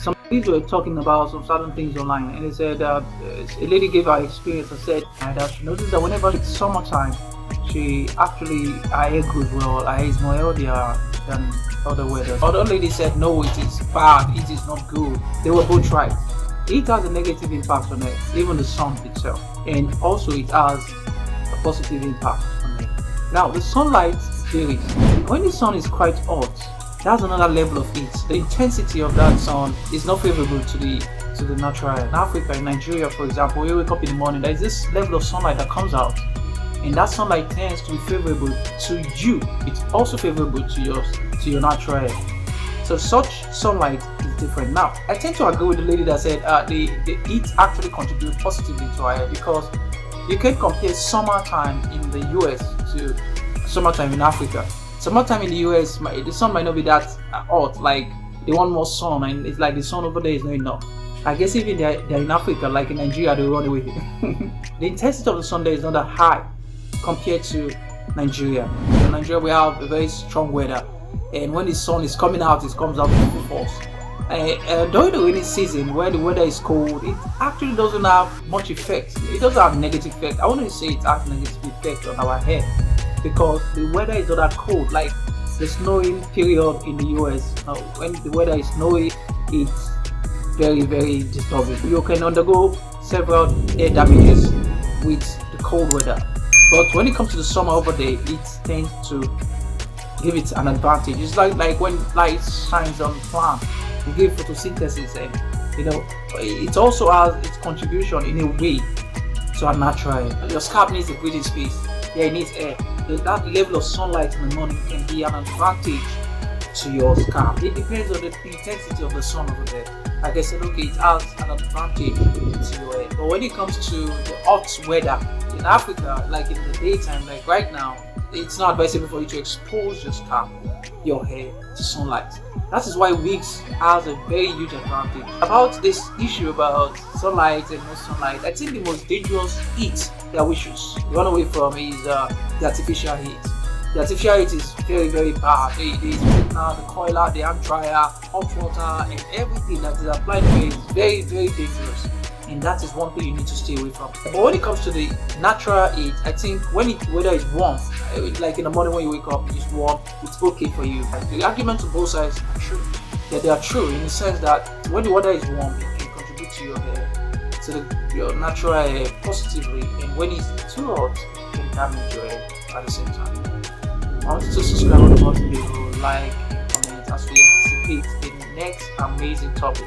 some ladies were talking about some certain things online, and they said a lady gave her experience and said that she noticed that whenever it's summertime, she actually her hair grows well, her hair is more healthier than other weather. Other lady said no, it is bad, it is not good. They were both right. It has a negative impact on it, even the sun itself, and also it has a positive impact on it. Now the sunlight varies. When the sun is quite hot, that's another level of heat. The intensity of that sun is not favorable to the natural air. In Africa, in Nigeria, for example, we wake up in the morning, there is this level of sunlight that comes out, and that sunlight tends to be favorable to you. It's also favorable to your natural air. So such sunlight is different. Now, I tend to agree with the lady that said the heat actually contributes positively to our hair, because you can compare summertime in the US to summertime in Africa. Summertime in the US, the sun might not be that hot, like they want more sun, and it's like the sun over there is not enough. I guess even they're in Africa, like in Nigeria, they run away. The intensity of the sun there is not that high compared to Nigeria. In Nigeria, we have a very strong weather, and when the sun is coming out, it comes out with full force. During the rainy season, where the weather is cold, it actually doesn't have much effect. It doesn't have negative effect. I wouldn't say it has negative effect on our hair, because the weather is not that cold. Like the snowing period in the US, when the weather is snowy, it's very, very disturbing. You can undergo several hair damages with the cold weather. But when it comes to the summer over there, it tends to give it an advantage. It's like when light shines on plant, you give photosynthesis, and it also has its contribution in a way to our natural hair. Your scalp needs a breathing space. Yeah, it needs air. That level of sunlight in the morning can be an advantage to your scalp. It depends on the intensity of the sun over there. Like I said, okay, it has an advantage to your hair. But when it comes to the hot weather in Africa, like in the daytime, like right now, it's not advisable for you to expose your scalp, your hair, to sunlight. That is why wigs has a very huge advantage. About this issue about sunlight and no sunlight, I think the most dangerous heat that we should run away from is the artificial heat. The artificial heat is very, very bad. The straightener, the coiler, the hand dryer, hot water, and everything that is applied to it is very, very dangerous. And that is one thing you need to stay away from. But when it comes to the natural heat, I think when weather is warm, like in the morning when you wake up, it's warm, it's okay for you. The arguments on both sides are true. Yeah, they are true in the sense that when the weather is warm, it can contribute to your hair, to your natural hair positively, and when it's too hot, it can damage your hair at the same time. I want you to subscribe on the button below, like, and comment as we anticipate the next amazing topic.